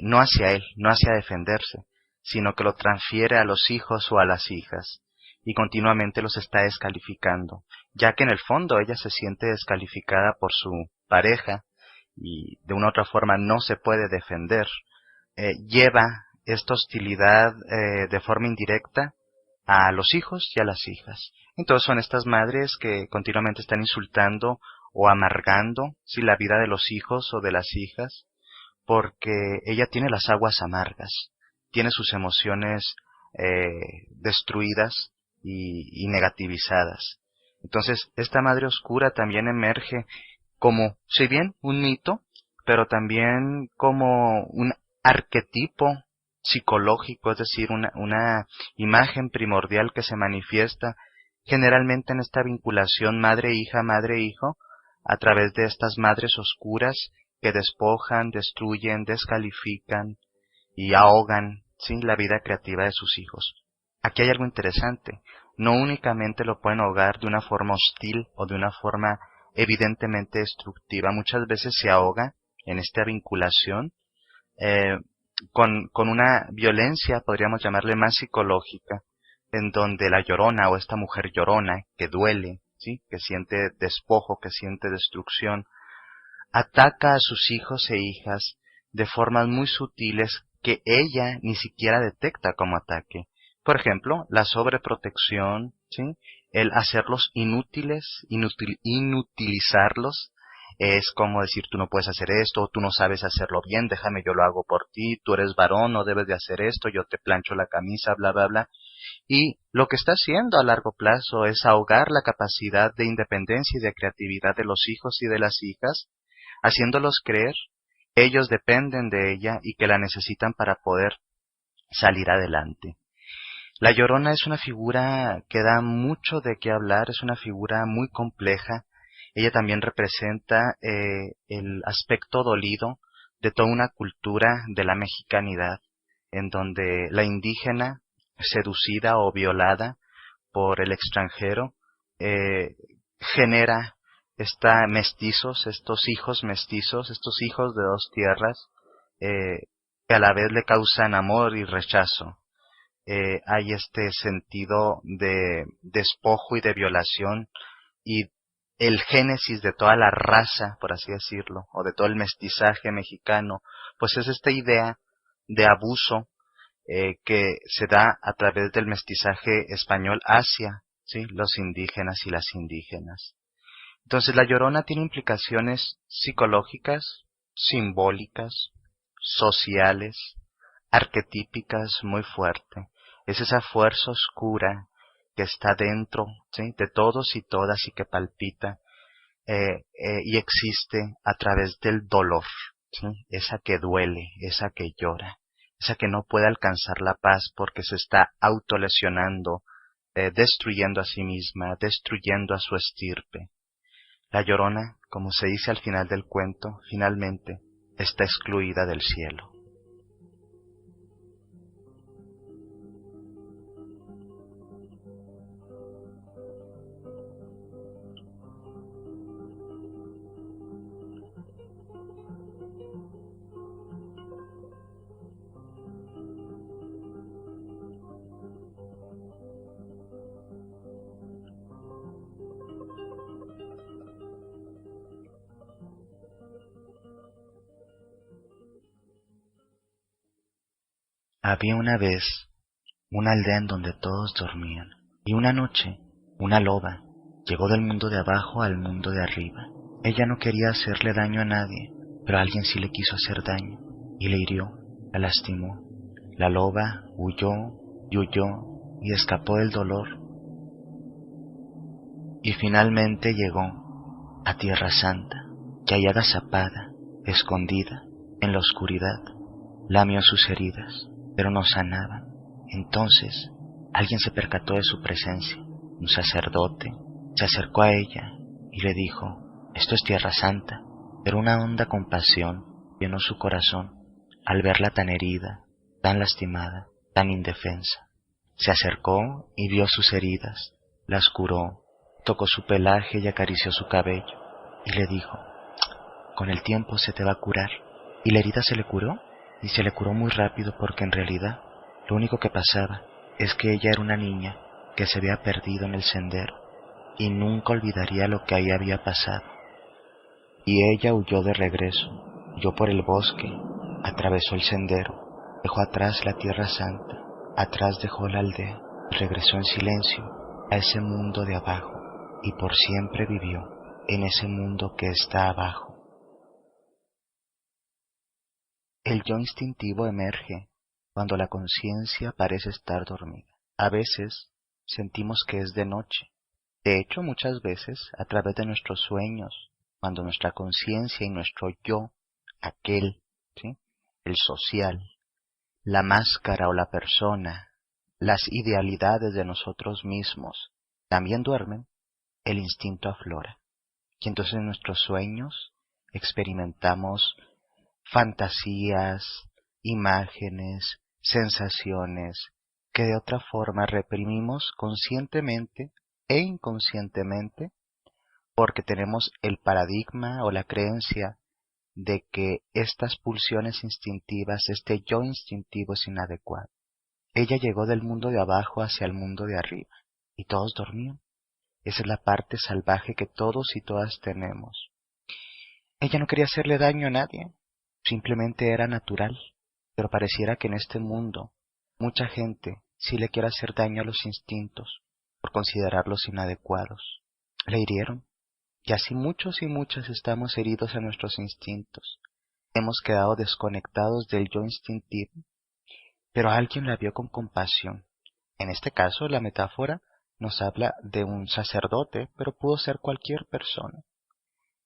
no hacia él, no hacia defenderse, sino que lo transfiere a los hijos o a las hijas, y continuamente los está descalificando, ya que en el fondo ella se siente descalificada por su pareja, y de una u otra forma no se puede defender. Lleva esta hostilidad de forma indirecta a los hijos y a las hijas. Entonces son estas madres que continuamente están insultando o amargando, ¿sí?, la vida de los hijos o de las hijas, porque ella tiene las aguas amargas, tiene sus emociones destruidas y negativizadas. Entonces, esta madre oscura también emerge como, si bien un mito, pero también como un arquetipo psicológico, es decir, una imagen primordial que se manifiesta generalmente en esta vinculación madre-hija, madre-hijo, a través de estas madres oscuras que despojan, destruyen, descalifican y ahogan, ¿sí?, la vida creativa de sus hijos. Aquí hay algo interesante. No únicamente lo pueden ahogar de una forma hostil o de una forma evidentemente destructiva. Muchas veces se ahoga en esta vinculación con una violencia, podríamos llamarle más psicológica, en donde la llorona o esta mujer llorona que duele, ¿sí?, que siente despojo, que siente destrucción, ataca a sus hijos e hijas de formas muy sutiles que ella ni siquiera detecta como ataque. Por ejemplo, la sobreprotección, ¿sí?, el hacerlos inútiles, inutilizarlos, es como decir, tú no puedes hacer esto, o tú no sabes hacerlo bien, déjame, yo lo hago por ti, tú eres varón, no debes de hacer esto, yo te plancho la camisa, bla, bla, bla. Y lo que está haciendo a largo plazo es ahogar la capacidad de independencia y de creatividad de los hijos y de las hijas, haciéndolos creer que ellos dependen de ella y que la necesitan para poder salir adelante. La Llorona es una figura que da mucho de qué hablar, es una figura muy compleja. Ella también representa el aspecto dolido de toda una cultura de la mexicanidad, en donde la indígena, seducida o violada por el extranjero, genera estos hijos mestizos, estos hijos de dos tierras, que a la vez le causan amor y rechazo. Hay este sentido de despojo y de violación, y el génesis de toda la raza, por así decirlo, o de todo el mestizaje mexicano, pues es esta idea de abuso que se da a través del mestizaje español hacia, ¿sí?, los indígenas y las indígenas. Entonces la Llorona tiene implicaciones psicológicas, simbólicas, sociales, arquetípicas muy fuerte. Es esa fuerza oscura que está dentro, ¿sí?, de todos y todas y que palpita y existe a través del dolor, ¿sí?, esa que duele, esa que llora, esa que no puede alcanzar la paz porque se está autolesionando, destruyendo a sí misma, destruyendo a su estirpe. La Llorona, como se dice al final del cuento, finalmente está excluida del cielo. Había una vez una aldea en donde todos dormían, y una noche una loba llegó del mundo de abajo al mundo de arriba. Ella no quería hacerle daño a nadie, pero alguien sí le quiso hacer daño, y le hirió, la lastimó. La loba huyó y huyó y escapó del dolor, y finalmente llegó a Tierra Santa, que allá agazapada, escondida, en la oscuridad, lamió sus heridas, pero no sanaban. Entonces alguien se percató de su presencia. Un sacerdote se acercó a ella y le dijo: esto es Tierra Santa. Pero una honda compasión llenó su corazón al verla tan herida, tan lastimada, tan indefensa. Se acercó y vio sus heridas, las curó, tocó su pelaje y acarició su cabello, y le dijo: con el tiempo se te va a curar. Y la herida se le curó, y se le curó muy rápido, porque en realidad lo único que pasaba es que ella era una niña que se había perdido en el sendero y nunca olvidaría lo que ahí había pasado. Y ella huyó de regreso, huyó por el bosque, atravesó el sendero, dejó atrás la Tierra Santa, atrás dejó la aldea, y regresó en silencio, a ese mundo de abajo y por siempre vivió en ese mundo que está abajo. El yo instintivo emerge cuando la conciencia parece estar dormida. A veces sentimos que es de noche. De hecho, muchas veces, a través de nuestros sueños, cuando nuestra conciencia y nuestro yo, aquel, ¿sí?, el social, la máscara o la persona, las idealidades de nosotros mismos, también duermen, el instinto aflora. Y entonces en nuestros sueños experimentamos fantasías, imágenes, sensaciones que de otra forma reprimimos conscientemente e inconscientemente porque tenemos el paradigma o la creencia de que estas pulsiones instintivas, este yo instintivo es inadecuado. Ella llegó del mundo de abajo hacia el mundo de arriba y todos dormían. Esa es la parte salvaje que todos y todas tenemos. Ella no quería hacerle daño a nadie, simplemente era natural, pero pareciera que en este mundo mucha gente sí le quiere hacer daño a los instintos por considerarlos inadecuados. Le hirieron, y así muchos y muchas estamos heridos en nuestros instintos. Hemos quedado desconectados del yo instintivo, pero alguien la vio con compasión. En este caso, la metáfora nos habla de un sacerdote, pero pudo ser cualquier persona.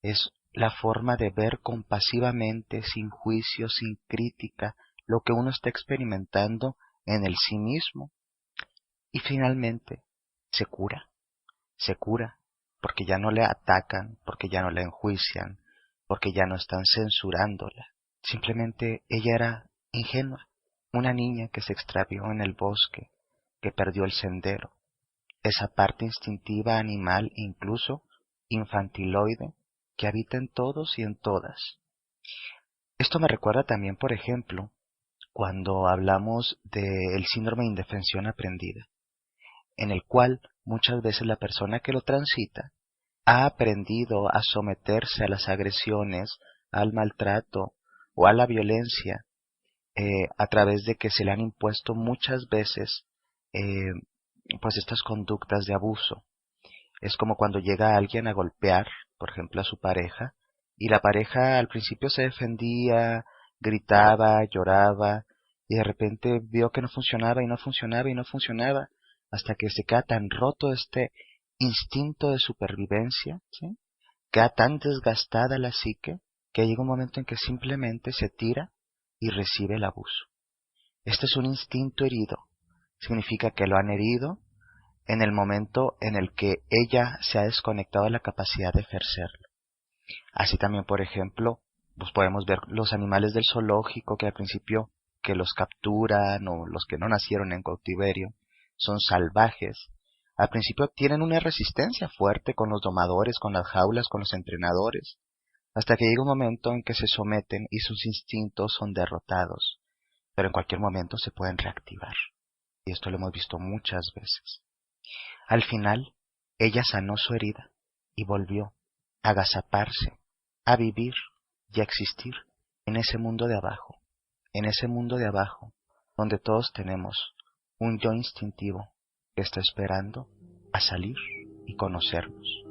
Es la forma de ver compasivamente, sin juicio, sin crítica, lo que uno está experimentando en el sí mismo. Y finalmente se cura, porque ya no le atacan, porque ya no la enjuician, porque ya no están censurándola. Simplemente ella era ingenua, una niña que se extravió en el bosque, que perdió el sendero. Esa parte instintiva, animal, incluso infantiloide, que habita en todos y en todas. Esto me recuerda también, por ejemplo, cuando hablamos del síndrome de indefensión aprendida, en el cual muchas veces la persona que lo transita ha aprendido a someterse a las agresiones, al maltrato o a la violencia a través de que se le han impuesto muchas veces pues estas conductas de abuso. Es como cuando llega alguien a golpear, por ejemplo, a su pareja, y la pareja al principio se defendía, gritaba, lloraba, y de repente vio que no funcionaba y no funcionaba y no funcionaba, hasta que se queda tan roto este instinto de supervivencia, ¿sí?, queda tan desgastada la psique, que llega un momento en que simplemente se tira y recibe el abuso. Este es un instinto herido. Significa que lo han herido en el momento en el que ella se ha desconectado de la capacidad de ejercerlo. Así también, por ejemplo, pues podemos ver los animales del zoológico que al principio que los capturan o los que no nacieron en cautiverio son salvajes. Al principio tienen una resistencia fuerte con los domadores, con las jaulas, con los entrenadores, hasta que llega un momento en que se someten y sus instintos son derrotados, pero en cualquier momento se pueden reactivar. Y esto lo hemos visto muchas veces. Al final, ella sanó su herida y volvió a agazaparse, a vivir y a existir en ese mundo de abajo, donde todos tenemos un yo instintivo que está esperando a salir y conocernos.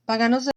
Paganos